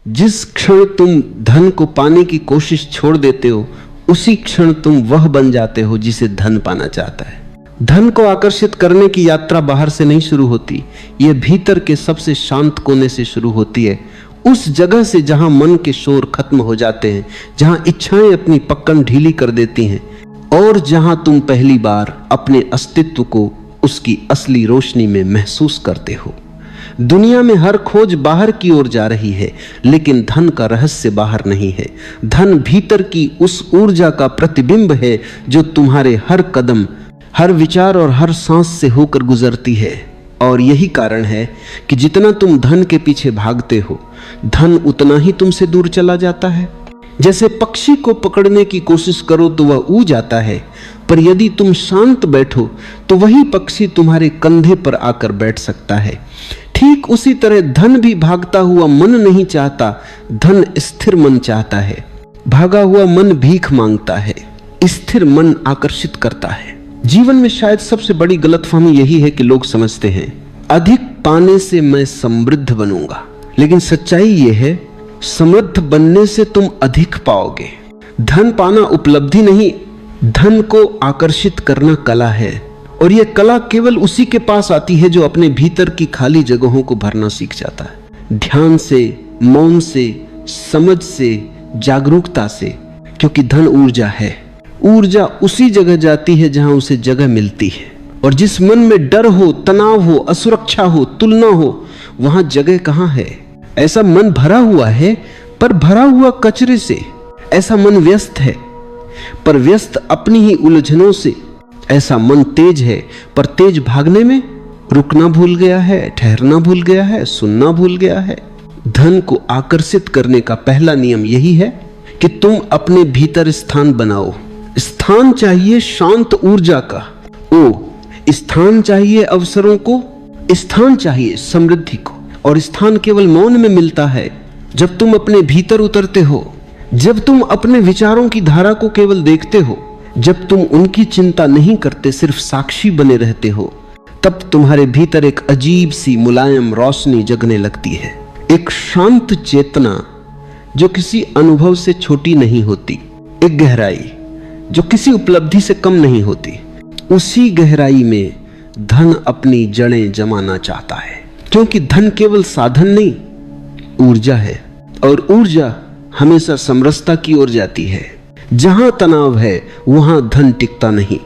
जिस क्षण तुम धन को पाने की कोशिश छोड़ देते हो, उसी क्षण तुम वह बन जाते हो जिसे धन पाना चाहता है। धन को आकर्षित करने की यात्रा बाहर से नहीं शुरू होती, यह भीतर के सबसे शांत कोने से शुरू होती है। उस जगह से जहां मन के शोर खत्म हो जाते हैं, जहां इच्छाएं अपनी पकड़ ढीली कर देती हैं, और जहां तुम पहली बार अपने अस्तित्व को उसकी असली रोशनी में महसूस करते हो। दुनिया में हर खोज बाहर की ओर जा रही है, लेकिन धन का रहस्य बाहर नहीं है। धन भीतर की उस ऊर्जा का प्रतिबिंब है जो तुम्हारे हर कदम, हर विचार और हर सांस से होकर गुजरती है। और यही कारण है कि जितना तुम धन के पीछे भागते हो, धन उतना ही तुमसे दूर चला जाता है। जैसे पक्षी को पकड़ने की कोशिश करो तो वह उड़ जाता है, पर यदि तुम शांत बैठो तो वही पक्षी तुम्हारे कंधे पर आकर बैठ सकता है। ठीक उसी तरह धन भी भागता हुआ मन नहीं चाहता, धन स्थिर मन चाहता है। भागा हुआ मन भीख मांगता है, स्थिर मन आकर्षित करता है। जीवन में शायद सबसे बड़ी गलतफहमी यही है कि लोग समझते हैं अधिक पाने से मैं समृद्ध बनूंगा, लेकिन सच्चाई यह है समृद्ध बनने से तुम अधिक पाओगे। धन पाना उपलब्धि नहीं, धन को आकर्षित करना कला है, और यह कला केवल उसी के पास आती है जो अपने भीतर की खाली जगहों को भरना सीख जाता है। ध्यान से, मौन से, समझ से, जागरूकता से, क्योंकि धन ऊर्जा है। ऊर्जा उसी जगह जाती है जहां उसे जगह मिलती है, और जिस मन में डर हो, तनाव हो, असुरक्षा हो, तुलना हो, वहां जगह कहां है? ऐसा मन भरा हुआ है, पर भरा हुआ कचरे से। ऐसा मन व्यस्त है, पर व्यस्त अपनी ही उलझनों से। ऐसा मन तेज है, पर तेज भागने में रुकना भूल गया है, ठहरना भूल गया है, सुनना भूल गया है। धन को आकर्षित करने का पहला नियम यही है कि तुम अपने भीतर स्थान बनाओ। स्थान चाहिए शांत ऊर्जा का, स्थान चाहिए अवसरों को, स्थान चाहिए समृद्धि को। और स्थान केवल मौन में मिलता है, जब तुम अपने भीतर उतरते हो, जब तुम अपने विचारों की धारा को केवल देखते हो, जब तुम उनकी चिंता नहीं करते, सिर्फ साक्षी बने रहते हो, तब तुम्हारे भीतर एक अजीब सी मुलायम रोशनी जगने लगती है। एक शांत चेतना जो किसी अनुभव से छोटी नहीं होती, एक गहराई जो किसी उपलब्धि से कम नहीं होती। उसी गहराई में धन अपनी जड़ें जमाना चाहता है, क्योंकि धन केवल साधन नहीं, ऊर्जा है, और ऊर्जा हमेशा समरसता की ओर जाती है। जहां तनाव है वहां धन टिकता नहीं,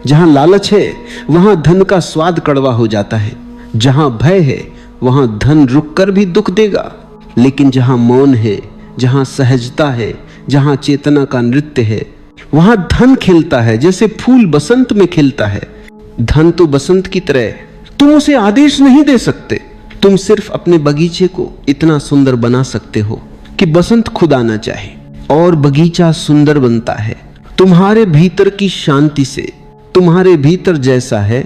जहां लालच है वहां धन का स्वाद कड़वा हो जाता है, जहां भय है वहां धन रुककर भी दुख देगा। लेकिन जहां मौन है, जहां सहजता है, जहां चेतना का नृत्य है, वहां धन खिलता है, जैसे फूल बसंत में खिलता है। धन तो बसंत की तरह, तुम उसे आदेश नहीं दे सकते। तुम सिर्फ अपने बगीचे को इतना सुंदर बना सकते हो कि बसंत खुद आना चाहे, और बगीचा सुंदर बनता है तुम्हारे भीतर की शांति से। तुम्हारे भीतर जैसा है,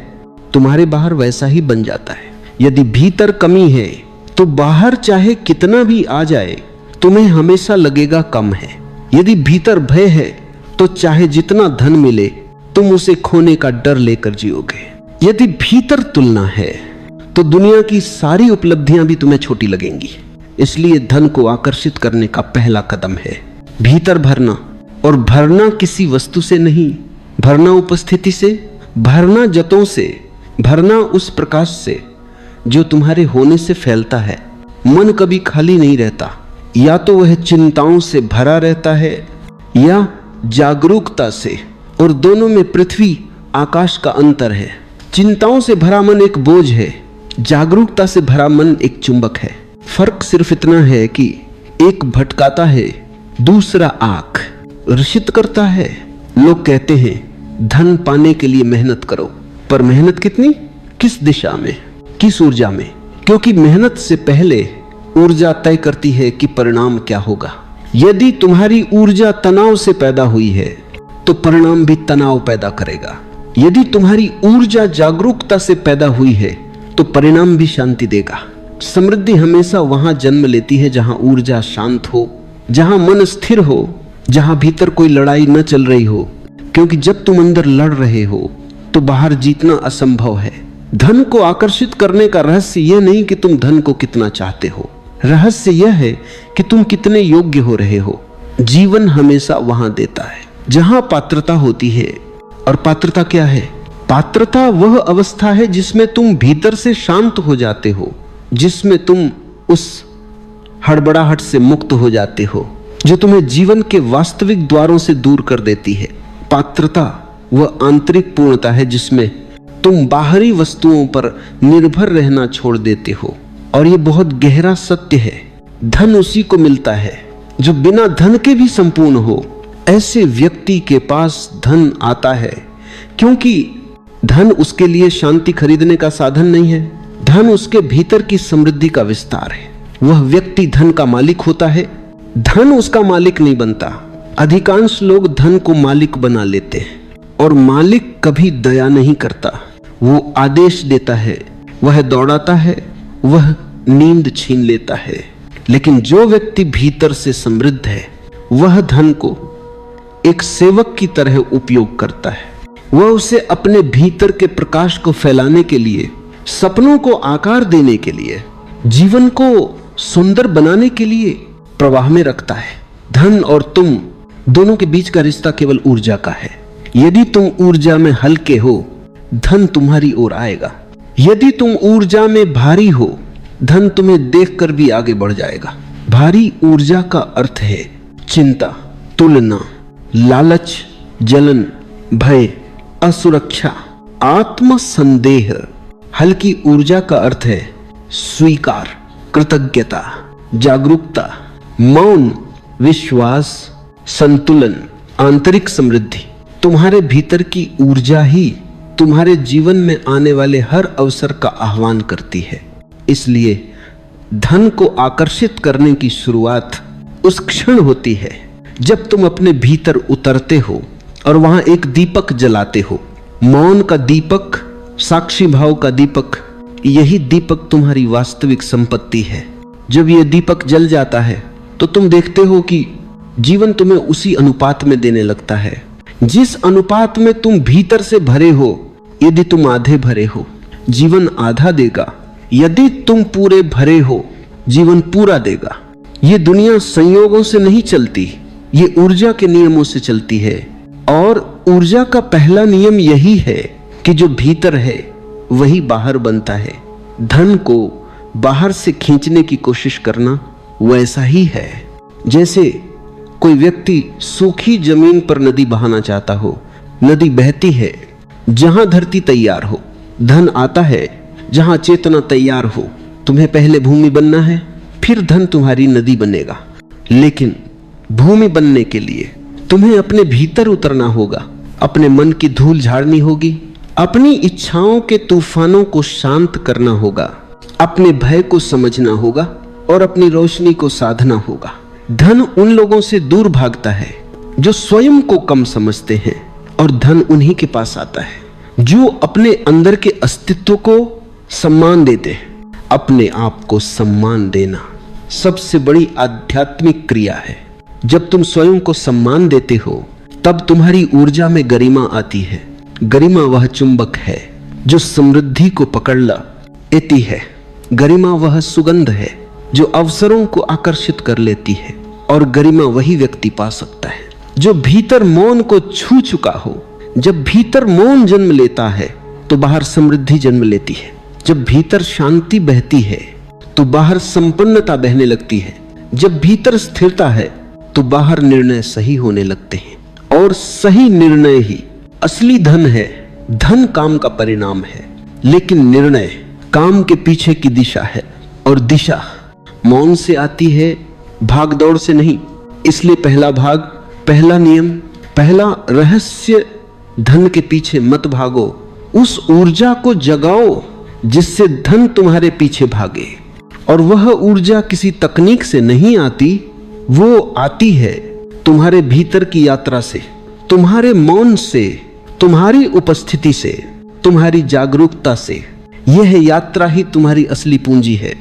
तुम्हारे बाहर वैसा ही बन जाता है। यदि भीतर कमी है तो बाहर चाहे कितना भी आ जाए, तुम्हें हमेशा लगेगा कम है। यदि भीतर भय है तो चाहे जितना धन मिले, तुम उसे खोने का डर लेकर जियोगे। यदि भीतर तुलना है तो दुनिया की सारी उपलब्धियां भी तुम्हें छोटी लगेंगी। इसलिए धन को आकर्षित करने का पहला कदम है भीतर भरना। और भरना किसी वस्तु से नहीं, भरना उपस्थिति से, भरना जतों से, भरना उस प्रकाश से जो तुम्हारे होने से फैलता है। मन कभी खाली नहीं रहता, या तो वह चिंताओं से भरा रहता है या जागरूकता से, और दोनों में पृथ्वी आकाश का अंतर है। चिंताओं से भरा मन एक बोझ है, जागरूकता से भरा मन एक चुंबक है। फर्क सिर्फ इतना है कि एक भटकाता है, दूसरा आंख रक्षित करता है। लोग कहते हैं धन पाने के लिए मेहनत करो, पर मेहनत कितनी, किस दिशा में, किस ऊर्जा में? क्योंकि मेहनत से पहले ऊर्जा तय करती है कि परिणाम क्या होगा। यदि तुम्हारी ऊर्जा तनाव से पैदा हुई है तो परिणाम भी तनाव पैदा करेगा। यदि तुम्हारी ऊर्जा जागरूकता से पैदा हुई है तो परिणाम भी शांति देगा। समृद्धि हमेशा वहां जन्म लेती है जहां ऊर्जा शांत हो, जहां मन स्थिर हो, जहां भीतर कोई लड़ाई न चल रही हो। क्योंकि जब तुम अंदर लड़ रहे हो तो बाहर जीतना असंभव है। धन को आकर्षित करने का रहस्य यह नहीं कि तुम धन को कितना चाहते हो, रहस्य यह है कि तुम कितने योग्य हो रहे हो। जीवन हमेशा वहां देता है जहां पात्रता होती है। और पात्रता क्या है? पात्रता वह अवस्था है जिसमें तुम भीतर से शांत हो जाते हो, जिसमें तुम उस हड़बड़ाहट से मुक्त हो जाते हो जो तुम्हें जीवन के वास्तविक द्वारों से दूर कर देती है। पात्रता वह आंतरिक पूर्णता है जिसमें तुम बाहरी वस्तुओं पर निर्भर रहना छोड़ देते हो। और यह बहुत गहरा सत्य है। धन उसी को मिलता है जो बिना धन के भी संपूर्ण हो। ऐसे व्यक्ति के पास धन आता है क्योंकि धन उसके लिए शांति खरीदने का साधन नहीं है। धन उसके भीतर की समृद्धि का विस्तार है। वह व्यक्ति धन का मालिक होता है, धन उसका मालिक नहीं बनता। अधिकांश लोग धन को मालिक बना लेते हैं और मालिक कभी दया नहीं करता। वो आदेश देता है, वह दौड़ाता है, वह नींद छीन लेता है। लेकिन जो व्यक्ति भीतर से समृद्ध है वह धन को एक सेवक की तरह उपयोग करता है। वह उसे अपने भीतर के प्रकाश को फैलाने के लिए, सपनों को आकार देने के लिए, जीवन को सुंदर बनाने के लिए प्रवाह में रखता है। धन और तुम दोनों के बीच का रिश्ता केवल ऊर्जा का है। यदि तुम ऊर्जा में हल्के हो, धन तुम्हारी ओर आएगा। यदि तुम ऊर्जा में भारी हो, धन तुम्हें देखकर भी आगे बढ़ जाएगा। भारी ऊर्जा का अर्थ है चिंता, तुलना, लालच, जलन, भय, असुरक्षा, आत्मसंदेह। हल्की ऊर्जा का अर्थ है स्वीकार, कृतज्ञता, जागरूकता, मौन, विश्वास, संतुलन, आंतरिक समृद्धि। तुम्हारे भीतर की ऊर्जा ही तुम्हारे जीवन में आने वाले हर अवसर का आह्वान करती है। इसलिए धन को आकर्षित करने की शुरुआत उस क्षण होती है जब तुम अपने भीतर उतरते हो और वहां एक दीपक जलाते हो। मौन का दीपक, साक्षी भाव का दीपक, यही दीपक तुम्हारी वास्तविक संपत्ति है। जब यह दीपक जल जाता है तो तुम देखते हो कि जीवन तुम्हें उसी अनुपात में देने लगता है जिस अनुपात में तुम भीतर से भरे हो। यदि तुम आधे भरे हो, जीवन आधा देगा। यदि तुम पूरे भरे हो, जीवन पूरा देगा। ये दुनिया संयोगों से नहीं चलती, ये ऊर्जा के नियमों से चलती है। और ऊर्जा का पहला नियम यही है कि जो भीतर है वही बाहर बनता है। धन को बाहर से खींचने की कोशिश करना वैसा ही है जैसे कोई व्यक्ति सूखी जमीन पर नदी बहाना चाहता हो। नदी बहती है जहां धरती तैयार हो। धन आता है जहां चेतना तैयार हो। तुम्हें पहले भूमि बनना है, फिर धन तुम्हारी नदी बनेगा। लेकिन भूमि बनने के लिए तुम्हें अपने भीतर उतरना होगा, अपने मन की धूल झाड़नी होगी, अपनी इच्छाओं के तूफानों को शांत करना होगा, अपने भय को समझना होगा और अपनी रोशनी को साधना होगा। धन उन लोगों से दूर भागता है जो स्वयं को कम समझते हैं और धन उन्हीं के पास आता है जो अपने अंदर के अस्तित्व को सम्मान देते हैं। अपने आप को सम्मान देना सबसे बड़ी आध्यात्मिक क्रिया है। जब तुम स्वयं को सम्मान देते हो तब तुम्हारी ऊर्जा में गरिमा आती है। गरिमा वह चुंबक है जो समृद्धि को पकड़ लेती है। गरिमा वह सुगंध है जो अवसरों को आकर्षित कर लेती है। और गरिमा वही व्यक्ति पा सकता है जो भीतर मौन को छू चुका हो। जब भीतर मौन जन्म लेता है तो बाहर समृद्धि जन्म लेती है। जब भीतर शांति बहती है तो बाहर संपन्नता बहने लगती है। जब भीतर स्थिरता है तो बाहर निर्णय सही होने लगते हैं। और सही निर्णय ही असली धन है। धन काम का परिणाम है, लेकिन निर्णय काम के पीछे की दिशा है। और दिशा मौन से आती है, भाग दौड़ से नहीं। इसलिए पहला भाग, पहला नियम, पहला रहस्य, धन के पीछे मत भागो। उस ऊर्जा को जगाओ जिससे धन तुम्हारे पीछे भागे। और वह ऊर्जा किसी तकनीक से नहीं आती, वो आती है तुम्हारे भीतर की यात्रा से, तुम्हारे मौन से, तुम्हारी उपस्थिति से, तुम्हारी जागरूकता से। यह यात्रा ही तुम्हारी असली पूंजी है।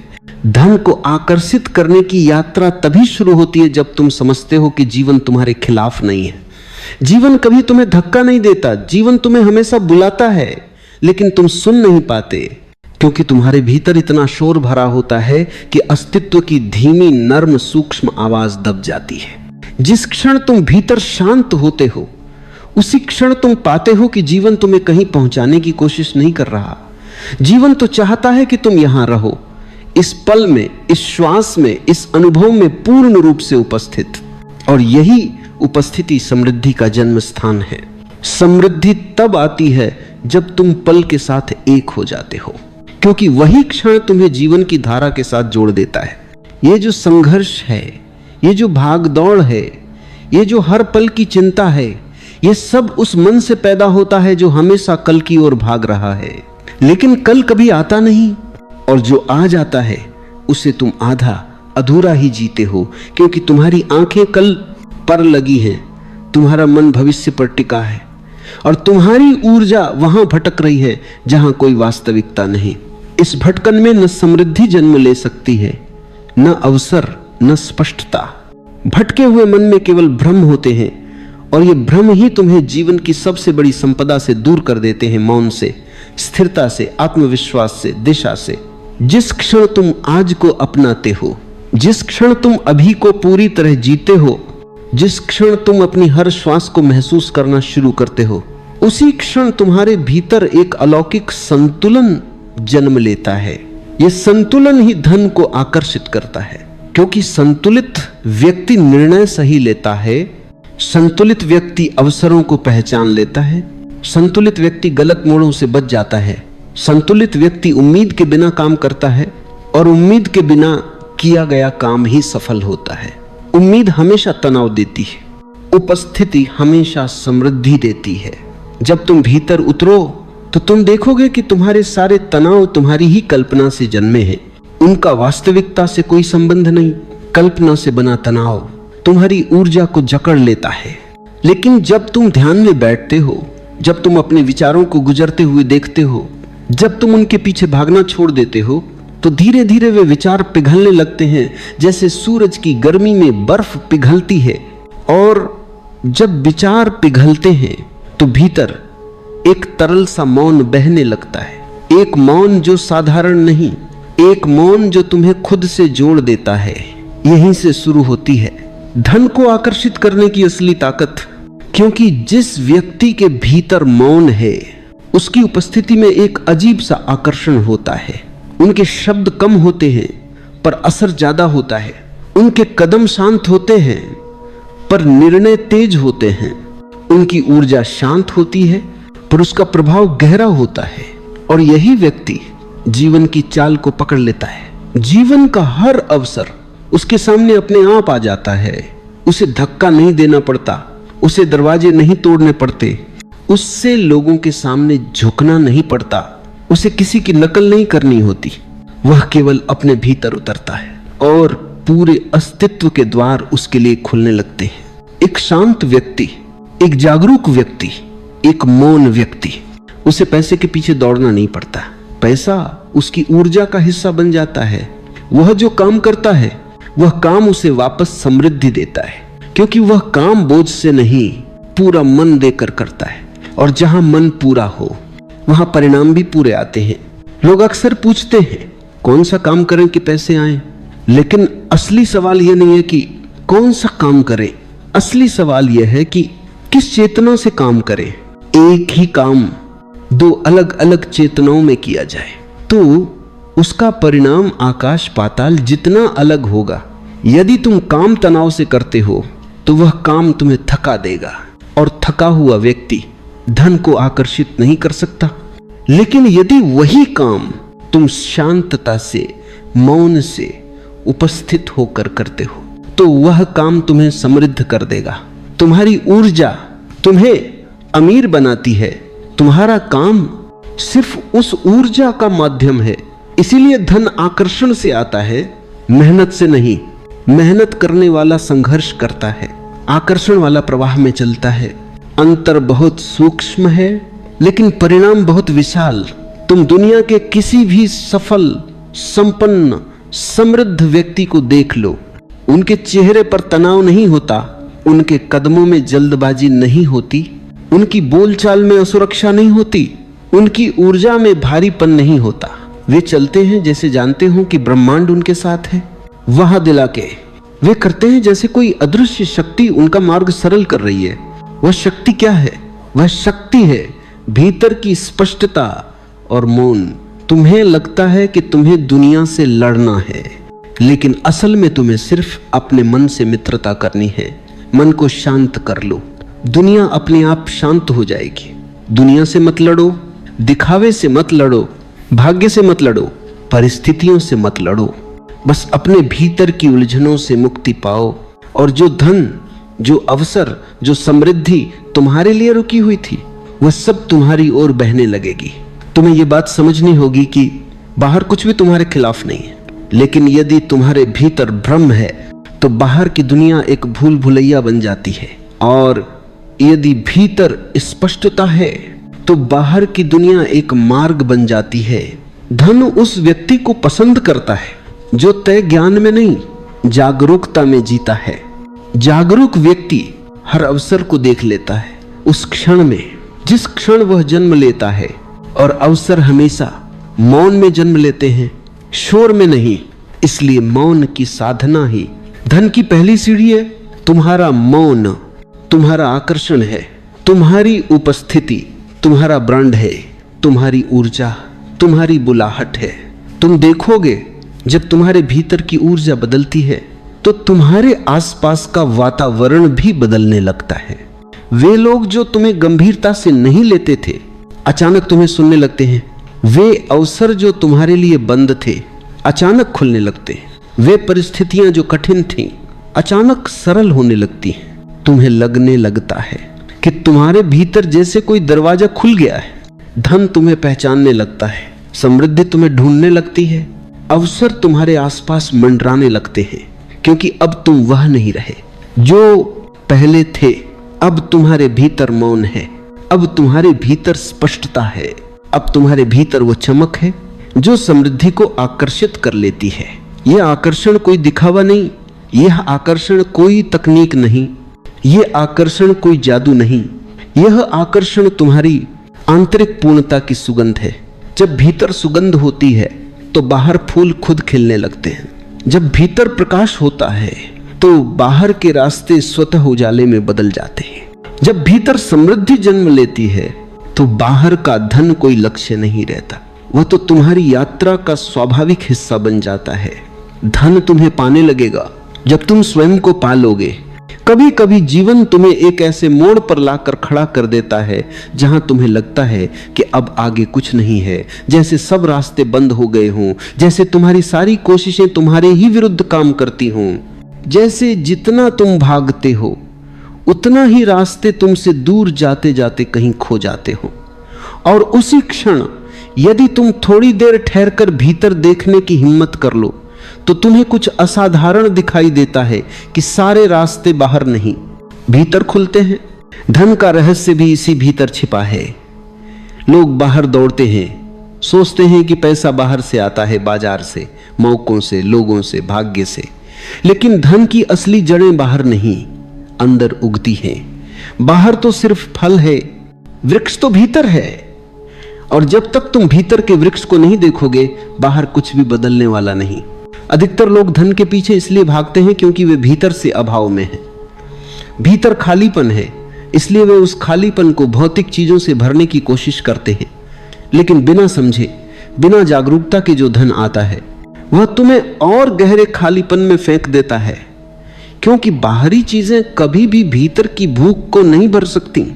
धन को आकर्षित करने की यात्रा तभी शुरू होती है जब तुम समझते हो कि जीवन तुम्हारे खिलाफ नहीं है। जीवन कभी तुम्हें धक्का नहीं देता। जीवन तुम्हें हमेशा बुलाता है, लेकिन तुम सुन नहीं पाते। क्योंकि तुम्हारे भीतर इतना शोर भरा होता है कि अस्तित्व की धीमी नर्म सूक्ष्म आवाज दब जाती है। जिस क्षण तुम भीतर शांत होते हो उसी क्षण तुम पाते हो कि जीवन तुम्हें कहीं पहुंचाने की कोशिश नहीं कर रहा। जीवन तो चाहता है कि तुम यहां रहो, इस पल में, इस श्वास में, इस अनुभव में पूर्ण रूप से उपस्थित। और यही उपस्थिति समृद्धि का जन्म स्थान है। समृद्धि तब आती है जब तुम पल के साथ एक हो जाते हो, क्योंकि वही क्षण तुम्हें जीवन की धारा के साथ जोड़ देता है। ये जो संघर्ष है, ये जो भाग दौड़ है, ये जो हर पल की चिंता है, ये सब उस मन से पैदा होता है जो हमेशा कल की ओर भाग रहा है। लेकिन कल कभी आता नहीं, और जो आ जाता है उसे तुम आधा अधूरा ही जीते हो, क्योंकि तुम्हारी आंखें कल पर लगी हैं, तुम्हारा मन भविष्य पर टिका है, और तुम्हारी ऊर्जा वहां भटक रही है जहां कोई वास्तविकता नहीं। इस भटकन में न समृद्धि जन्म ले सकती है, न अवसर, न स्पष्टता। भटके हुए मन में केवल भ्रम होते हैं, और ये भ्रम ही तुम्हें जीवन की सबसे बड़ी संपदा से दूर कर देते हैं। मौन से, स्थिरता से, आत्मविश्वास से, दिशा से। जिस क्षण तुम आज को अपनाते हो, जिस क्षण तुम अभी को पूरी तरह जीते हो, जिस क्षण तुम अपनी हर श्वास को महसूस करना शुरू करते हो, उसी क्षण तुम्हारे भीतर एक अलौकिक संतुलन जन्म लेता है। यह संतुलन ही धन को आकर्षित करता है, क्योंकि संतुलित व्यक्ति निर्णय सही लेता है, संतुलित व्यक्ति अवसरों को पहचान लेता है, संतुलित व्यक्ति गलत मोड़ों से बच जाता है, संतुलित व्यक्ति उम्मीद के बिना काम करता है, और उम्मीद के बिना किया गया काम ही सफल होता है। उम्मीद हमेशा तनाव देती है, उपस्थिति हमेशा समृद्धि देती है। जब तुम भीतर उतरो तो तुम देखोगे कि तुम्हारे सारे तनाव तुम्हारी ही कल्पना से जन्मे हैं, उनका वास्तविकता से कोई संबंध नहीं। कल्पना से बना तनाव तुम्हारी ऊर्जा को जकड़ लेता है। लेकिन जब तुम ध्यान में बैठते हो, जब तुम अपने विचारों को गुजरते हुए देखते हो, जब तुम उनके पीछे भागना छोड़ देते हो, तो धीरे धीरे वे विचार पिघलने लगते हैं, जैसे सूरज की गर्मी में बर्फ पिघलती है। और जब विचार पिघलते हैं तो भीतर एक तरल सा मौन बहने लगता है। एक मौन जो साधारण नहीं, एक मौन जो तुम्हें खुद से जोड़ देता है। यहीं से शुरू होती है धन को आकर्षित करने की असली ताकत, क्योंकि जिस व्यक्ति के भीतर मौन है उसकी उपस्थिति में एक अजीब सा आकर्षण होता है। उनके शब्द कम होते हैं पर असर ज्यादा होता है, उनके कदम शांत होते हैं पर निर्णय तेज होते हैं, उनकी ऊर्जा शांत होती है पर उसका प्रभाव गहरा होता है। और यही व्यक्ति जीवन की चाल को पकड़ लेता है। जीवन का हर अवसर उसके सामने अपने आप आ जाता है, उसे धक्का नहीं देना पड़ता, उसे दरवाजे नहीं तोड़ने पड़ते, उससे लोगों के सामने झुकना नहीं पड़ता, उसे किसी की नकल नहीं करनी होती। वह केवल अपने भीतर उतरता है और पूरे अस्तित्व के द्वार उसके लिए खुलने लगते हैं। एक शांत व्यक्ति, एक जागरूक व्यक्ति, एक मौन व्यक्ति, उसे पैसे के पीछे दौड़ना नहीं पड़ता। पैसा उसकी ऊर्जा का हिस्सा बन जाता है। वह जो काम करता है वह काम उसे वापस समृद्धि देता है, क्योंकि वह काम बोझ से नहीं पूरा मन देकर करता है। और जहां मन पूरा हो वहां परिणाम भी पूरे आते हैं। लोग अक्सर पूछते हैं कौन सा काम करें कि पैसे आए, लेकिन असली सवाल यह नहीं है कि कौन सा काम करें। असली सवाल यह है कि किस चेतना से काम करें। एक ही काम दो अलग अलग चेतनाओं में किया जाए तो उसका परिणाम आकाश पाताल जितना अलग होगा। यदि तुम काम तनाव से करते हो तो वह काम तुम्हें थका देगा, और थका हुआ व्यक्ति धन को आकर्षित नहीं कर सकता। लेकिन यदि वही काम तुम शांतता से, मौन से, उपस्थित होकर करते हो तो वह काम तुम्हें समृद्ध कर देगा। तुम्हारी ऊर्जा तुम्हें अमीर बनाती है। तुम्हारा काम सिर्फ उस ऊर्जा का माध्यम है। इसीलिए धन आकर्षण से आता है, मेहनत से नहीं। मेहनत करने वाला संघर्ष करता है, आकर्षण वाला प्रवाह में चलता है। अंतर बहुत सूक्ष्म है लेकिन परिणाम बहुत विशाल। तुम दुनिया के किसी भी सफल, संपन्न, समृद्ध व्यक्ति को देख लो, उनके चेहरे पर तनाव नहीं होता, उनके कदमों में जल्दबाजी नहीं होती, उनकी बोलचाल में असुरक्षा नहीं होती, उनकी ऊर्जा में भारीपन नहीं होता। वे चलते हैं जैसे जानते हो कि ब्रह्मांड उनके साथ है। वहां दिला के वे करते हैं जैसे कोई अदृश्य शक्ति उनका मार्ग सरल कर रही है। वह शक्ति क्या है? वह शक्ति है भीतर की स्पष्टता और मौन। तुम्हें लगता है कि तुम्हें दुनिया से लड़ना है, लेकिन असल में तुम्हें सिर्फ अपने मन से मित्रता करनी है। मन को शांत कर लो, दुनिया अपने आप शांत हो जाएगी। दुनिया से मत लड़ो, दिखावे से मत लड़ो, भाग्य से मत लड़ो, परिस्थितियों से मत लड़ो। बस अपने भीतर की उलझनों से मुक्ति पाओ, और जो धन, जो अवसर, जो समृद्धि तुम्हारे लिए रुकी हुई थी, वह सब तुम्हारी ओर बहने लगेगी। तुम्हें यह बात समझनी होगी कि बाहर कुछ भी तुम्हारे खिलाफ नहीं है, लेकिन यदि तुम्हारे भीतर भ्रम है तो बाहर की दुनिया एक भूल भुलैया बन जाती है, और यदि भीतर स्पष्टता है तो बाहर की दुनिया एक मार्ग बन जाती है। धन उस व्यक्ति को पसंद करता है जो तय ज्ञान में नहीं, जागरूकता में जीता है। जागरूक व्यक्ति हर अवसर को देख लेता है उस क्षण में, जिस क्षण वह जन्म लेता है। और अवसर हमेशा मौन में जन्म लेते हैं, शोर में नहीं। इसलिए मौन की साधना ही धन की पहली सीढ़ी है। तुम्हारा मौन तुम्हारा आकर्षण है, तुम्हारी उपस्थिति तुम्हारा ब्रांड है, तुम्हारी ऊर्जा तुम्हारी बुलाहट है। तुम देखोगे जब तुम्हारे भीतर की ऊर्जा बदलती है तो तुम्हारे आसपास का वातावरण भी बदलने लगता है। वे लोग जो तुम्हें गंभीरता से नहीं लेते थे, अचानक तुम्हें सुनने लगते हैं। वे अवसर जो तुम्हारे लिए बंद थे, अचानक खुलने लगते हैं। वे परिस्थितियां जो कठिन थीं, अचानक सरल होने लगती हैं। तुम्हें लगने लगता है कि तुम्हारे भीतर जैसे कोई दरवाजा खुल गया है। धन तुम्हें पहचानने लगता है, समृद्धि तुम्हें ढूंढने लगती है, अवसर तुम्हारे आसपास मंडराने लगते हैं, क्योंकि अब तुम वह नहीं रहे जो पहले थे। अब तुम्हारे भीतर मौन है, अब तुम्हारे भीतर स्पष्टता है, अब तुम्हारे भीतर वो चमक है जो समृद्धि को आकर्षित कर लेती है। यह आकर्षण कोई दिखावा नहीं, यह आकर्षण कोई तकनीक नहीं, यह आकर्षण कोई जादू नहीं। यह आकर्षण तुम्हारी आंतरिक पूर्णता की सुगंध है। जब भीतर सुगंध होती है तो बाहर फूल खुद खिलने लगते हैं। जब भीतर प्रकाश होता है तो बाहर के रास्ते स्वतः उजाले में बदल जाते हैं। जब भीतर समृद्धि जन्म लेती है तो बाहर का धन कोई लक्ष्य नहीं रहता, वह तो तुम्हारी यात्रा का स्वाभाविक हिस्सा बन जाता है। धन तुम्हें पाने लगेगा जब तुम स्वयं को पालोगे। कभी कभी जीवन तुम्हें एक ऐसे मोड़ पर लाकर खड़ा कर देता है जहां तुम्हें लगता है कि अब आगे कुछ नहीं है, जैसे सब रास्ते बंद हो गए हों, जैसे तुम्हारी सारी कोशिशें तुम्हारे ही विरुद्ध काम करती हों, जैसे जितना तुम भागते हो उतना ही रास्ते तुमसे दूर जाते जाते कहीं खो जाते हो। और उसी क्षण यदि तुम थोड़ी देर ठहरकर भीतर देखने की हिम्मत कर लो तो तुम्हें कुछ असाधारण दिखाई देता है कि सारे रास्ते बाहर नहीं, भीतर खुलते हैं। धन का रहस्य भी इसी भीतर छिपा है। लोग बाहर दौड़ते हैं, सोचते हैं कि पैसा बाहर से आता है, बाजार से, मौकों से, लोगों से, भाग्य से। लेकिन धन की असली जड़ें बाहर नहीं, अंदर उगती हैं। बाहर तो सिर्फ फल है, वृक्ष तो भीतर है। और जब तक तुम भीतर के वृक्ष को नहीं देखोगे, बाहर कुछ भी बदलने वाला नहीं। अधिकतर लोग धन के पीछे इसलिए भागते हैं क्योंकि वे भीतर से अभाव में हैं। भीतर खालीपन है, इसलिए वे उस खालीपन को भौतिक चीजों से भरने की कोशिश करते हैं। लेकिन बिना समझे, बिना जागरूकता के जो धन आता है वह तुम्हें और गहरे खालीपन में फेंक देता है, क्योंकि बाहरी चीजें कभी भी भीतर की भूख को नहीं भर सकती।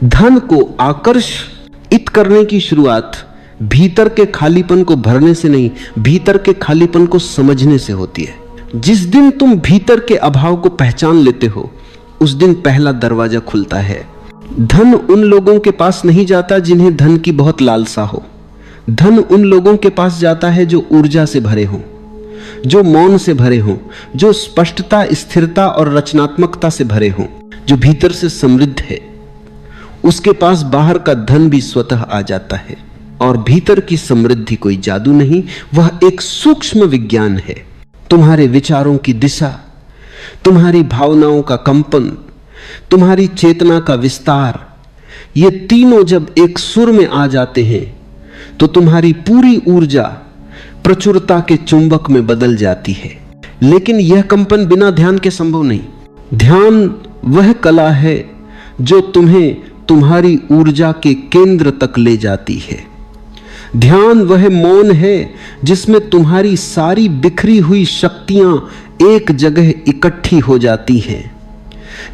धन को आकर्षित करने की शुरुआत भीतर के खालीपन को भरने से नहीं, भीतर के खालीपन को समझने से होती है। जिस दिन तुम भीतर के अभाव को पहचान लेते हो, उस दिन पहला दरवाजा खुलता है। धन उन लोगों के पास नहीं जाता जिन्हें धन की बहुत लालसा हो। धन उन लोगों के पास जाता है जो ऊर्जा से भरे हों, जो मौन से भरे हों, जो स्पष्टता, स्थिरता और रचनात्मकता से भरे हों, जो भीतर से समृद्ध है। उसके पास बाहर का धन भी स्वतः आ जाता है। और भीतर की समृद्धि कोई जादू नहीं, वह एक सूक्ष्म विज्ञान है। तुम्हारे विचारों की दिशा, तुम्हारी भावनाओं का कंपन, तुम्हारी चेतना का विस्तार, ये तीनों जब एक सुर में आ जाते हैं तो तुम्हारी पूरी ऊर्जा प्रचुरता के चुंबक में बदल जाती है। लेकिन यह कंपन बिना ध्यान के संभव नहीं। ध्यान वह कला है जो तुम्हें तुम्हारी ऊर्जा के केंद्र तक ले जाती है। ध्यान वह मौन है जिसमें तुम्हारी सारी बिखरी हुई शक्तियां एक जगह इकट्ठी हो जाती हैं।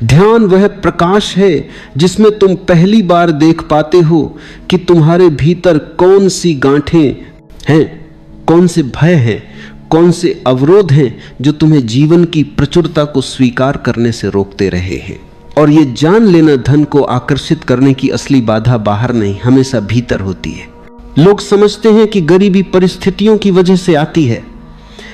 ध्यान वह प्रकाश है जिसमें तुम पहली बार देख पाते हो कि तुम्हारे भीतर कौन सी गांठें हैं, कौन से भय हैं, कौन से अवरोध हैं जो तुम्हें जीवन की प्रचुरता को स्वीकार करने से रोकते रहे हैं। और ये जान लेना धन को आकर्षित करने की असली बाधा बाहर नहीं, हमेशा भीतर होती है। लोग समझते हैं कि गरीबी परिस्थितियों की वजह से आती है,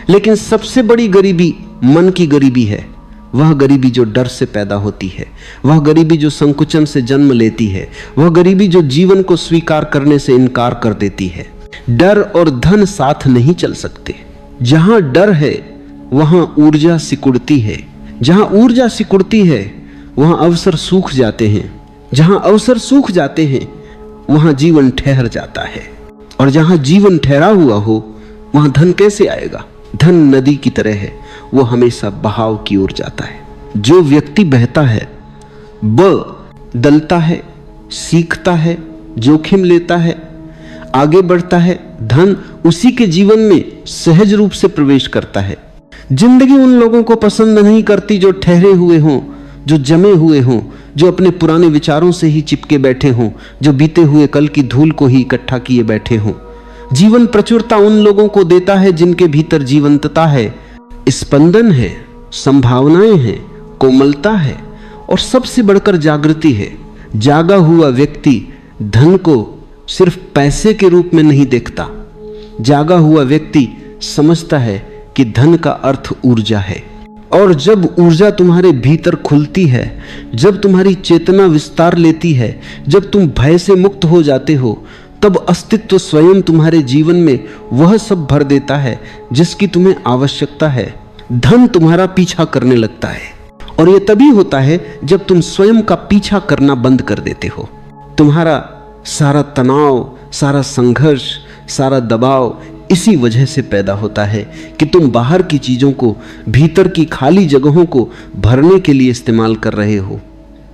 लेकिन सबसे बड़ी गरीबी मन की गरीबी है। वह गरीबी जो डर से पैदा होती है, वह गरीबी जो संकुचन से जन्म लेती है, वह गरीबी जो जीवन को स्वीकार करने से इनकार कर देती है। डर और धन साथ नहीं चल सकते। जहां डर है वहां ऊर्जा सिकुड़ती है, जहां ऊर्जा सिकुड़ती है वहां अवसर सूख जाते हैं, जहां अवसर सूख जाते हैं वहां जीवन ठहर जाता है। और जहां जीवन ठहरा हुआ हो वहां धन कैसे आएगा? धन नदी की तरह है, वो हमेशा बहाव की ओर जाता है। जो व्यक्ति बहता है, बदलता है, सीखता है, जोखिम लेता है, आगे बढ़ता है, धन उसी के जीवन में सहज रूप से प्रवेश करता है। जिंदगी उन लोगों को पसंद नहीं करती जो ठहरे हुए हों, जो जमे हुए हों, जो अपने पुराने विचारों से ही चिपके बैठे हों, जो बीते हुए कल की धूल को ही इकट्ठा किए बैठे हों। जीवन प्रचुरता उन लोगों को देता है जिनके भीतर जीवंतता है, स्पंदन है, संभावनाएं हैं, कोमलता है और सबसे बढ़कर जागृति है। जागा हुआ व्यक्ति धन को सिर्फ पैसे के रूप में नहीं देखता। जागा हुआ व्यक्ति समझता है कि धन का अर्थ ऊर्जा है। और जब ऊर्जा तुम्हारे भीतर खुलती है, जब तुम्हारी चेतना विस्तार लेती है, जब तुम भय से मुक्त हो जाते हो, तब अस्तित्व स्वयं तुम्हारे जीवन में वह सब भर देता है जिसकी तुम्हें आवश्यकता है। धन तुम्हारा पीछा करने लगता है। और यह तभी होता है जब तुम स्वयं का पीछा करना बंद कर देते हो। तुम्हारा सारा तनाव, सारा संघर्ष, सारा दबाव इसी वजह से पैदा होता है कि तुम बाहर की चीजों को, भीतर की खाली जगहों को भरने के लिए इस्तेमाल कर रहे हो।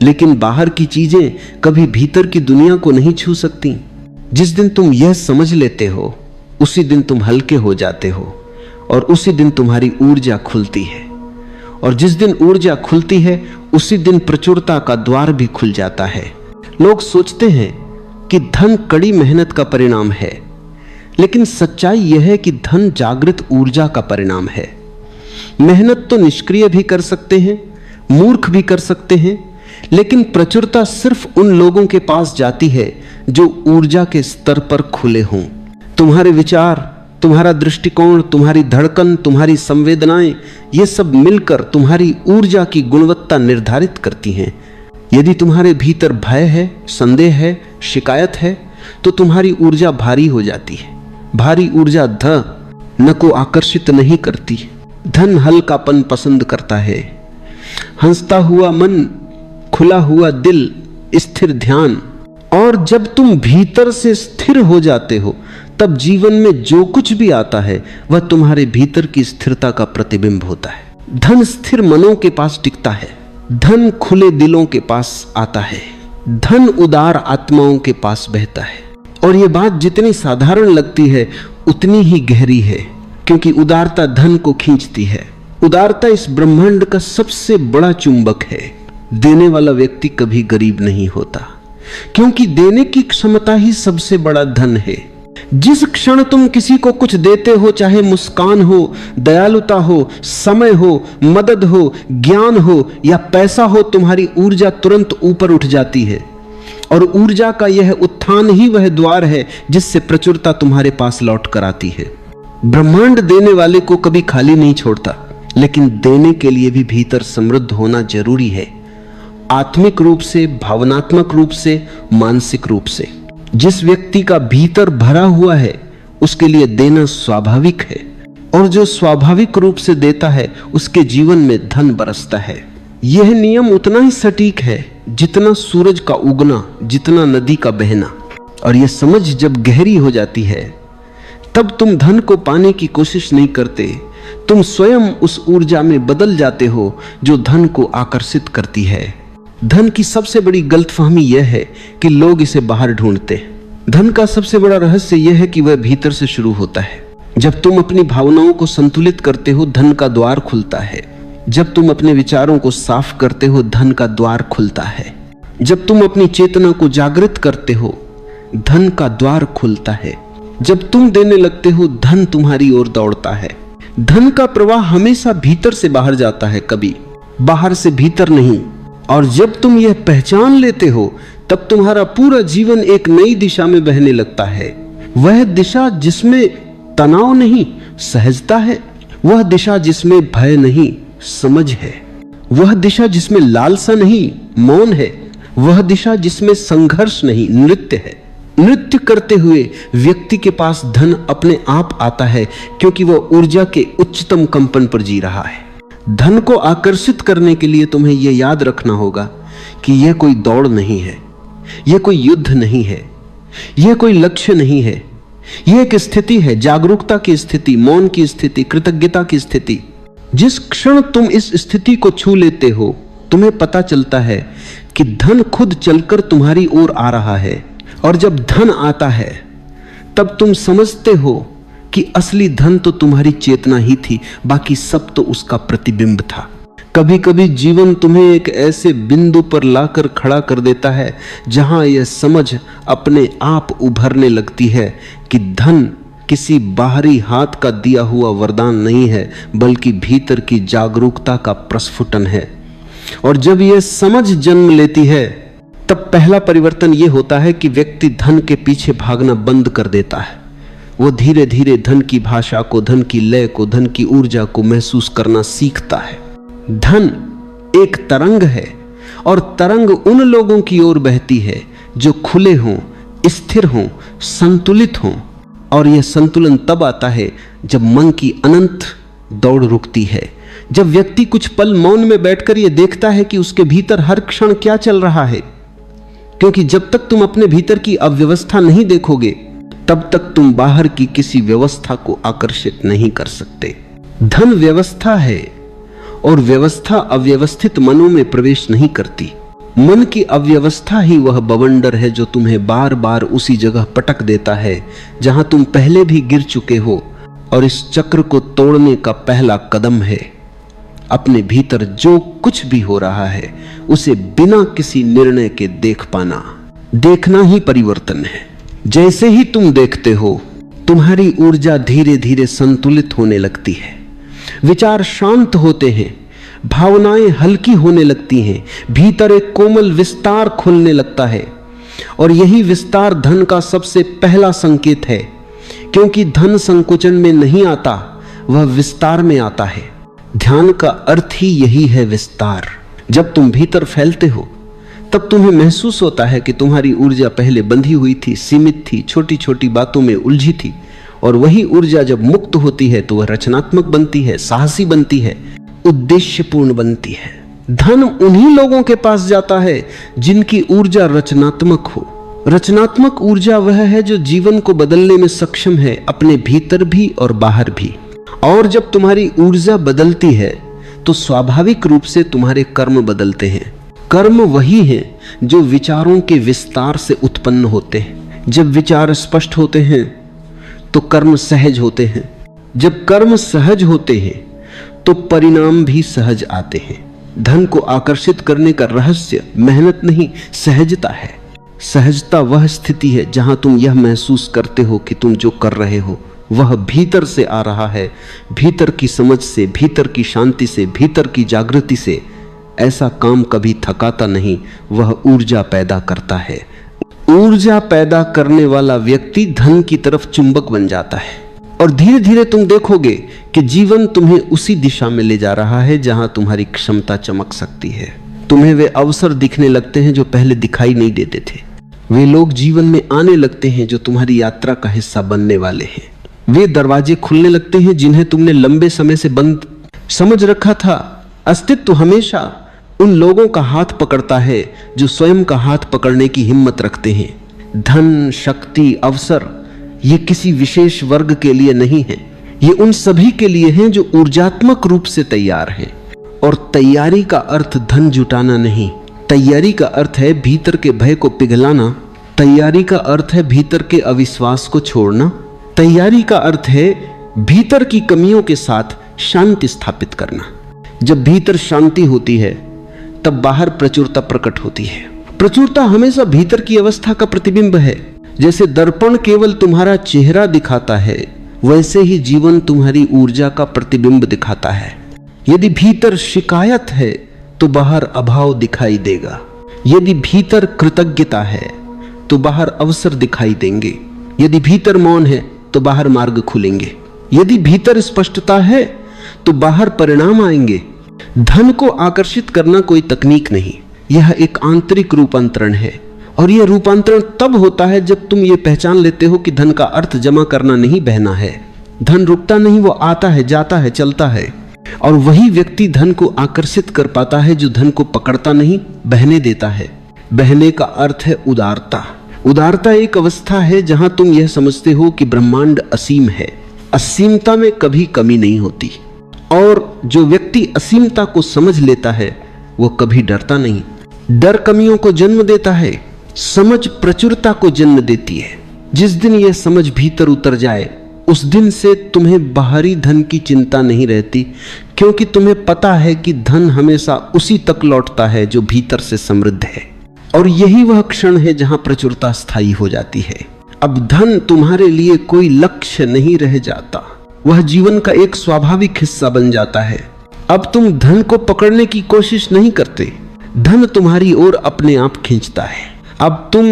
लेकिन बाहर की चीजें कभी भीतर की दुनिया को नहीं छू सकती। जिस दिन तुम यह समझ लेते हो, उसी दिन तुम हल्के हो जाते हो और उसी दिन तुम्हारी ऊर्जा खुलती है। और जिस दिन ऊर्जा खुलती है, उसी दिन प्रचुरता का द्वार भी खुल जाता है। लोग सोचते हैं कि धन कड़ी मेहनत का परिणाम है, लेकिन सच्चाई यह है कि धन जागृत ऊर्जा का परिणाम है। मेहनत तो निष्क्रिय भी कर सकते हैं, मूर्ख भी कर सकते हैं, लेकिन प्रचुरता सिर्फ उन लोगों के पास जाती है जो ऊर्जा के स्तर पर खुले हों। तुम्हारे विचार, तुम्हारा दृष्टिकोण, तुम्हारी धड़कन, तुम्हारी संवेदनाएं, ये सब मिलकर तुम्हारी ऊर्जा की गुणवत्ता निर्धारित करती हैं। यदि तुम्हारे भीतर भय है, संदेह है, शिकायत है, तो तुम्हारी ऊर्जा भारी हो जाती है। भारी ऊर्जा धन को आकर्षित नहीं करती। धन हल्कापन पसंद करता है। हंसता हुआ मन, खुला हुआ दिल, स्थिर ध्यान। और जब तुम भीतर से स्थिर हो जाते हो, तब जीवन में जो कुछ भी आता है वह तुम्हारे भीतर की स्थिरता का प्रतिबिंब होता है। धन स्थिर मनों के पास टिकता है, धन खुले दिलों के पास आता है, धन उदार आत्माओं के पास बहता है। और ये बात जितनी साधारण लगती है उतनी ही गहरी है, क्योंकि उदारता धन को खींचती है। उदारता इस ब्रह्मांड का सबसे बड़ा चुंबक है। देने वाला व्यक्ति कभी गरीब नहीं होता, क्योंकि देने की क्षमता ही सबसे बड़ा धन है। जिस क्षण तुम किसी को कुछ देते हो, चाहे मुस्कान हो, दयालुता हो, समय हो, मदद हो, ज्ञान हो या पैसा हो, तुम्हारी ऊर्जा तुरंत ऊपर उठ जाती है। और ऊर्जा का यह उत्थान ही वह द्वार है जिससे प्रचुरता तुम्हारे पास लौट कर आती है। ब्रह्मांड देने वाले को कभी खाली नहीं छोड़ता, लेकिन देने के लिए भी भीतर समृद्ध होना जरूरी है। आत्मिक रूप से, भावनात्मक रूप से, मानसिक रूप से। जिस व्यक्ति का भीतर भरा हुआ है उसके लिए देना स्वाभाविक है, और जो स्वाभाविक रूप से देता है उसके जीवन में धन बरसता है। यह नियम उतना ही सटीक है जितना सूरज का उगना, जितना नदी का बहना। और यह समझ जब गहरी हो जाती है तब तुम धन को पाने की कोशिश नहीं करते, तुम स्वयं उस ऊर्जा में बदल जाते हो जो धन को आकर्षित करती है। धन की सबसे बड़ी गलतफहमी यह है कि लोग इसे बाहर ढूंढते। धन का सबसे बड़ा रहस्य यह है कि वह भीतर से शुरू होता है। जब तुम अपनी भावनाओं को संतुलित करते हो, धन का द्वार खुलता है। जब तुम अपने विचारों को साफ करते हो, धन का द्वार खुलता है। जब तुम अपनी चेतना को जागृत करते हो, धन का द्वार खुलता है। जब तुम देने लगते हो, धन तुम्हारी ओर दौड़ता है। धन का प्रवाह हमेशा भीतर से बाहर जाता है, कभी बाहर से भीतर नहीं। और जब तुम यह पहचान लेते हो, तब तुम्हारा पूरा जीवन एक नई दिशा में बहने लगता है। वह दिशा जिसमें तनाव नहीं, सहजता है। वह दिशा जिसमें भय नहीं, समझ है। वह दिशा जिसमें लालसा नहीं, मौन है। वह दिशा जिसमें संघर्ष नहीं, नृत्य है। नृत्य करते हुए व्यक्ति के पास धन अपने आप आता है, क्योंकि वह ऊर्जा के उच्चतम कंपन पर जी रहा है। धन को आकर्षित करने के लिए तुम्हें यह याद रखना होगा कि यह कोई दौड़ नहीं है, यह कोई युद्ध नहीं है, यह कोई लक्ष्य नहीं है। यह एक स्थिति है, जागरूकता की स्थिति, मौन की स्थिति, कृतज्ञता की स्थिति। जिस क्षण तुम इस स्थिति को छू लेते हो, तुम्हें पता चलता है कि धन खुद चलकर तुम्हारी ओर आ रहा है। और जब धन आता है, तब तुम समझते हो कि असली धन तो तुम्हारी चेतना ही थी, बाकी सब तो उसका प्रतिबिंब था। कभी कभी जीवन तुम्हें एक ऐसे बिंदु पर लाकर खड़ा कर देता है जहां यह समझ अपने आप उभरने लगती है कि धन किसी बाहरी हाथ का दिया हुआ वरदान नहीं है, बल्कि भीतर की जागरूकता का प्रस्फुटन है। और जब यह समझ जन्म लेती है, तब पहला परिवर्तन यह होता है कि व्यक्ति धन के पीछे भागना बंद कर देता है। वो धीरे धीरे धन की भाषा को, धन की लय को, धन की ऊर्जा को महसूस करना सीखता है। धन एक तरंग है, और तरंग उन लोगों की ओर बहती है जो खुले हों, स्थिर हों, संतुलित हों। और यह संतुलन तब आता है जब मन की अनंत दौड़ रुकती है, जब व्यक्ति कुछ पल मौन में बैठकर यह देखता है कि उसके भीतर हर क्षण क्या चल रहा है। क्योंकि जब तक तुम अपने भीतर की अव्यवस्था नहीं देखोगे, तब तक तुम बाहर की किसी व्यवस्था को आकर्षित नहीं कर सकते। धन व्यवस्था है, और व्यवस्था अव्यवस्थित मनों में प्रवेश नहीं करती। मन की अव्यवस्था ही वह बवंडर है जो तुम्हें बार बार उसी जगह पटक देता है जहां तुम पहले भी गिर चुके हो। और इस चक्र को तोड़ने का पहला कदम है अपने भीतर जो कुछ भी हो रहा है उसे बिना किसी निर्णय के देख पाना। देखना ही परिवर्तन है। जैसे ही तुम देखते हो, तुम्हारी ऊर्जा धीरे धीरे संतुलित होने लगती है। विचार शांत होते हैं, भावनाएं हल्की होने लगती हैं, भीतर एक कोमल विस्तार खुलने लगता है। और यही विस्तार धन का सबसे पहला संकेत है, क्योंकि धन संकुचन में नहीं आता, वह विस्तार में आता है। ध्यान का अर्थ ही यही है, विस्तार। जब तुम भीतर फैलते हो, तब तुम्हें महसूस होता है कि तुम्हारी ऊर्जा पहले बंधी हुई थी, सीमित थी, छोटी छोटी बातों में उलझी थी। और वही ऊर्जा जब मुक्त होती है तो वह रचनात्मक बनती है, साहसी बनती है, उद्देश्यपूर्ण बनती है। धन उन्हीं लोगों के पास जाता है जिनकी ऊर्जा रचनात्मक हो। रचनात्मक ऊर्जा वह है जो जीवन को बदलने में सक्षम है, अपने भीतर भी और बाहर भी। और जब तुम्हारी ऊर्जा बदलती है तो स्वाभाविक रूप से तुम्हारे कर्म बदलते हैं। कर्म वही है जो विचारों के विस्तार से उत्पन्न होते हैं। जब विचार स्पष्ट होते हैं तो कर्म सहज होते हैं। जब कर्म सहज होते हैं तो परिणाम भी सहज आते हैं। धन को आकर्षित करने का रहस्य मेहनत नहीं, सहजता है। सहजता वह स्थिति है जहां तुम यह महसूस करते हो कि तुम जो कर रहे हो वह भीतर से आ रहा है, भीतर की समझ से, भीतर की शांति से, भीतर की जागृति से। ऐसा काम कभी थकाता नहीं, वह ऊर्जा पैदा करता है। ऊर्जा पैदा करने वाला व्यक्ति धन की तरफ चुंबक बन जाता है। और धीरे धीरे तुम देखोगे कि जीवन तुम्हें उसी दिशा में ले जा रहा है जहां तुम्हारी क्षमता चमक सकती है। तुम्हें वे अवसर दिखने लगते हैं जो पहले दिखाई नहीं देते थे। वे लोग जीवन में आने लगते हैं जो तुम्हारी यात्रा का हिस्सा बनने वाले हैं। वे दरवाजे खुलने लगते हैं जिन्हें तुमने लंबे समय से बंद समझ रखा था। अस्तित्व हमेशा उन लोगों का हाथ पकड़ता है जो स्वयं का हाथ पकड़ने की हिम्मत रखते हैं। धन, शक्ति, अवसर, ये किसी विशेष वर्ग के लिए नहीं है, ये उन सभी के लिए हैं जो ऊर्जात्मक रूप से तैयार हैं। और तैयारी का अर्थ धन जुटाना नहीं, तैयारी का अर्थ है भीतर के भय को पिघलाना, तैयारी का अर्थ है भीतर के अविश्वास को छोड़ना, तैयारी का अर्थ है भीतर की कमियों के साथ शांति स्थापित करना। जब भीतर शांति होती है तब बाहर प्रचुरता प्रकट होती है। प्रचुरता हमेशा भीतर की अवस्था का प्रतिबिंब है। जैसे दर्पण केवल तुम्हारा चेहरा दिखाता है, वैसे ही जीवन तुम्हारी ऊर्जा का प्रतिबिंब दिखाता है। यदि भीतर शिकायत है तो बाहर अभाव दिखाई देगा, यदि भीतर कृतज्ञता है तो बाहर अवसर दिखाई देंगे, यदि भीतर मौन है तो बाहर मार्ग खुलेंगे, यदि भीतर स्पष्टता है तो बाहर परिणाम आएंगे। धन को आकर्षित करना कोई तकनीक नहीं, यह एक आंतरिक रूपांतरण है। और यह रूपांतरण तब होता है जब तुम ये पहचान लेते हो कि धन का अर्थ जमा करना नहीं, बहना है। धन रुकता नहीं, वो आता है, जाता है, चलता है। और वही व्यक्ति धन को आकर्षित कर पाता है जो धन को पकड़ता नहीं, बहने देता है। बहने का अर्थ है उदारता। उदारता एक अवस्था है जहां तुम यह समझते हो कि ब्रह्मांड असीम है, असीमता में कभी कमी नहीं होती। और जो व्यक्ति असीमता को समझ लेता है वो कभी डरता नहीं। डर कमियों को जन्म देता है, समझ प्रचुरता को जन्म देती है। जिस दिन यह समझ भीतर उतर जाए उस दिन से तुम्हें बाहरी धन की चिंता नहीं रहती, क्योंकि तुम्हें पता है कि धन हमेशा उसी तक लौटता है जो भीतर से समृद्ध है। और यही वह क्षण है जहां प्रचुरता स्थायी हो जाती है। अब धन तुम्हारे लिए कोई लक्ष्य नहीं रह जाता, वह जीवन का एक स्वाभाविक हिस्सा बन जाता है। अब तुम धन को पकड़ने की कोशिश नहीं करते, धन तुम्हारी ओर अपने आप खींचता है। अब तुम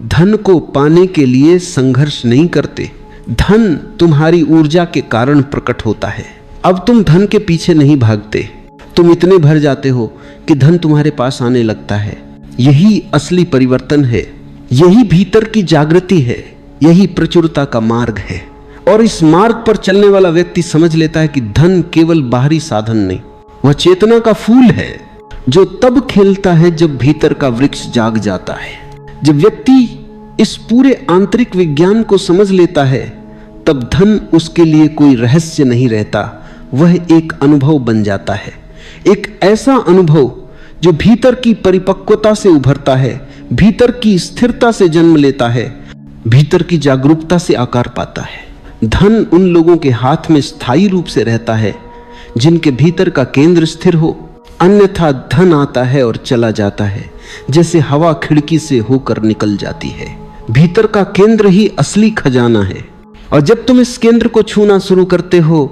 धन को पाने के लिए संघर्ष नहीं करते, धन तुम्हारी ऊर्जा के कारण प्रकट होता है। अब तुम धन के पीछे नहीं भागते, तुम इतने भर जाते हो कि धन तुम्हारे पास आने लगता है। यही असली परिवर्तन है, यही भीतर की जागृति है, यही प्रचुरता का मार्ग है। और इस मार्ग पर चलने वाला व्यक्ति समझ लेता है कि धन केवल बाहरी साधन नहीं, वह चेतना का फूल है जो तब खिलता है जब भीतर का वृक्ष जाग जाता है। जब व्यक्ति इस पूरे आंतरिक विज्ञान को समझ लेता है तब धन उसके लिए कोई रहस्य नहीं रहता, वह एक अनुभव बन जाता है। एक ऐसा अनुभव जो भीतर की परिपक्वता से उभरता है, भीतर की स्थिरता से जन्म लेता है, भीतर की जागरूकता से आकार पाता है। धन उन लोगों के हाथ में स्थायी रूप से रहता है जिनके भीतर का केंद्र स्थिर हो, अन्यथा धन आता है और चला जाता है, जैसे हवा खिड़की से होकर निकल जाती है। भीतर का केंद्र ही असली खजाना है। और जब तुम इस केंद्र को छूना शुरू करते हो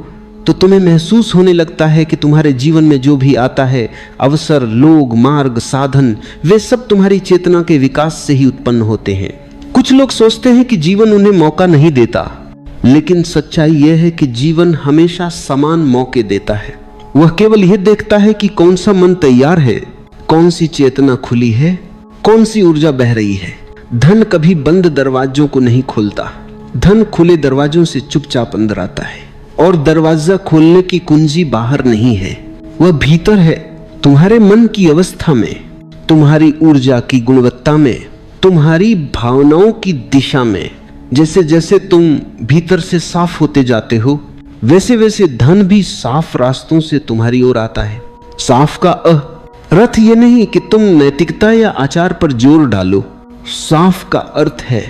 तो तुम्हें महसूस होने लगता है कि तुम्हारे जीवन में जो भी आता है, अवसर, लोग, मार्ग, साधन, वे सब तुम्हारी चेतना के विकास से ही उत्पन्न होते हैं। कुछ लोग सोचते हैं कि जीवन उन्हें मौका नहीं देता, लेकिन सच्चाई यह है कि जीवन हमेशा समान मौके देता है। वह केवल यह देखता है कि कौन सा मन तैयार है, कौन सी चेतना खुली है, कौन सी ऊर्जा बह रही है। धन कभी बंद दरवाजों को नहीं खोलता, धन खुले दरवाजों से चुपचाप अंदर आता है। और दरवाजा खोलने की कुंजी बाहर नहीं है, वह भीतर है, तुम्हारे मन की अवस्था में, तुम्हारी ऊर्जा की गुणवत्ता में, तुम्हारी भावनाओं की दिशा में। जैसे जैसे तुम भीतर से साफ होते जाते हो, वैसे वैसे धन भी साफ रास्तों से तुम्हारी ओर आता है। साफ का अर्थ ये नहीं कि तुम नैतिकता या आचार पर जोर डालो। साफ का अर्थ है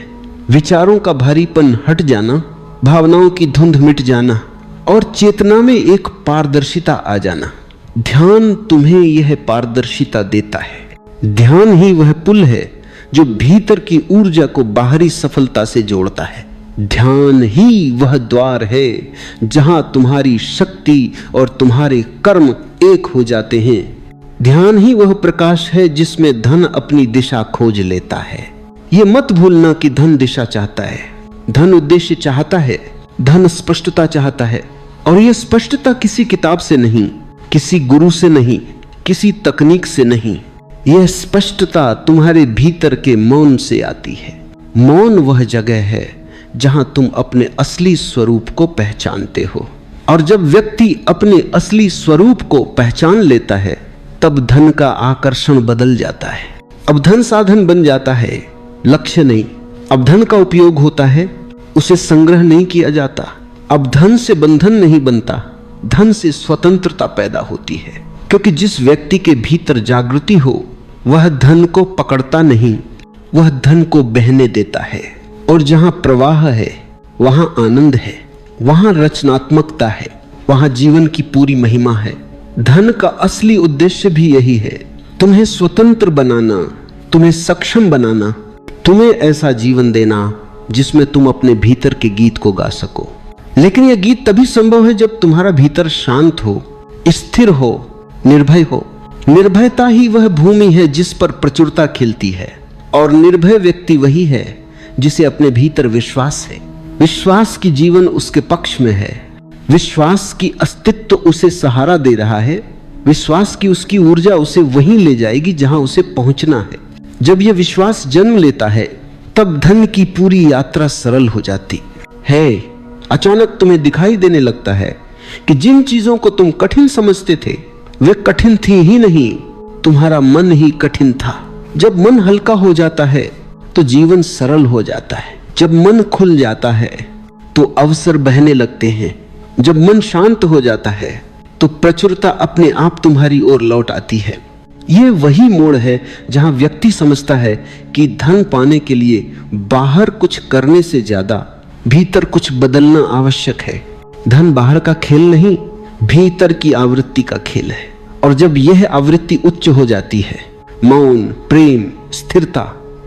विचारों का भारीपन हट जाना, भावनाओं की धुंध मिट जाना और चेतना में एक पारदर्शिता आ जाना। ध्यान तुम्हें यह पारदर्शिता देता है। ध्यान ही वह पुल है जो भीतर की ऊर्जा को बाहरी सफलता से जोड़ता है। ध्यान ही वह द्वार है जहां तुम्हारी शक्ति और तुम्हारे कर्म एक हो जाते हैं। ध्यान ही वह प्रकाश है जिसमें धन अपनी दिशा खोज लेता है। ये मत भूलना कि धन दिशा चाहता है, धन उद्देश्य चाहता है, धन स्पष्टता चाहता है। और यह स्पष्टता किसी किताब से नहीं, किसी गुरु से नहीं, किसी तकनीक से नहीं, यह स्पष्टता तुम्हारे भीतर के मौन से आती है। मौन वह जगह है जहां तुम अपने असली स्वरूप को पहचानते हो। और जब व्यक्ति अपने असली स्वरूप को पहचान लेता है तब धन का आकर्षण बदल जाता है। अब धन साधन बन जाता है, लक्ष्य नहीं। अब धन का उपयोग होता है उसे संग्रह नहीं किया जाता। अब धन से बंधन नहीं बनता, धन से स्वतंत्रता पैदा होती है। क्योंकि जिस व्यक्ति के भीतर जागृति हो वह धन को पकड़ता नहीं, वह धन को बहने देता है। और जहां प्रवाह है वहां आनंद है, वहां रचनात्मकता है, वहां जीवन की पूरी महिमा है। धन का असली उद्देश्य भी यही है, तुम्हें स्वतंत्र बनाना, तुम्हें सक्षम बनाना, तुम्हें ऐसा जीवन देना जिसमें तुम अपने भीतर के गीत को गा सको। लेकिन यह गीत तभी संभव है जब तुम्हारा भीतर शांत हो, स्थिर हो, निर्भय हो। निर्भयता ही वह भूमि है जिस पर प्रचुरता खिलती है। और निर्भय व्यक्ति वही है जिसे अपने भीतर विश्वास है। विश्वास की जीवन उसके पक्ष में है, विश्वास की अस्तित्व उसे सहारा दे रहा है, विश्वास की उसकी ऊर्जा उसे वहीं ले जाएगी जहां उसे पहुंचना है। जब यह विश्वास जन्म लेता है तब धन की पूरी यात्रा सरल हो जाती है। अचानक तुम्हें दिखाई देने लगता है कि जिन चीजों को तुम कठिन समझते थे वे कठिन थी ही नहीं, तुम्हारा मन ही कठिन था। जब मन हल्का हो जाता है तो जीवन सरल हो जाता है। जब मन खुल जाता है तो अवसर बहने लगते हैं। जब मन शांत हो जाता है तो प्रचुरता अपने आप तुम्हारी ओर लौट आती है। यह वही मोड़ है जहां व्यक्ति समझता है कि धन पाने के लिए बाहर कुछ करने से ज्यादा भीतर कुछ बदलना आवश्यक है। धन बाहर का खेल नहीं, भीतर की आवृत्ति का खेल है। और जब यह आवृत्ति उच्च हो जाती है, मौन, प्रेम, स्थिरता,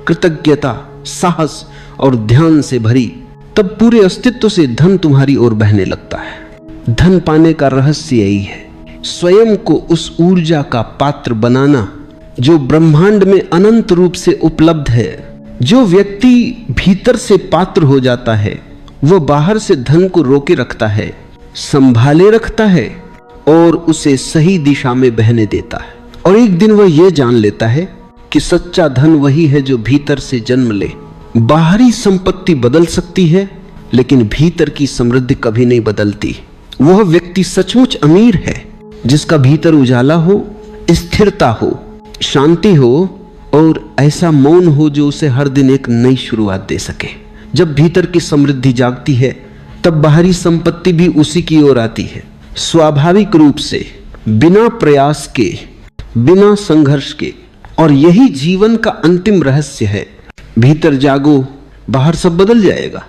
कृतज्ञता, साहस और ध्यान से भरी, तब पूरे अस्तित्व से धन तुम्हारी ओर बहने लगता है। धन पाने का रहस्य यही है, स्वयं को उस ऊर्जा का पात्र बनाना जो ब्रह्मांड में अनंत रूप से उपलब्ध है। जो व्यक्ति भीतर से पात्र हो जाता है वह बाहर से धन को रोके रखता है, संभाले रखता है और उसे सही दिशा में बहने देता है। और एक दिन वह यह जान लेता है कि सच्चा धन वही है जो भीतर से जन्म ले। बाहरी संपत्ति बदल सकती है लेकिन भीतर की समृद्धि कभी नहीं बदलती। वह व्यक्ति सचमुच अमीर है जिसका भीतर उजाला हो, स्थिरता हो, शांति हो और ऐसा मौन हो जो उसे हर दिन एक नई शुरुआत दे सके। जब भीतर की समृद्धि जागती है तब बाहरी संपत्ति भी उसी की ओर आती है, स्वाभाविक रूप से, बिना प्रयास के, बिना संघर्ष के। और यही जीवन का अंतिम रहस्य है। भीतर जागो, बाहर सब बदल जाएगा।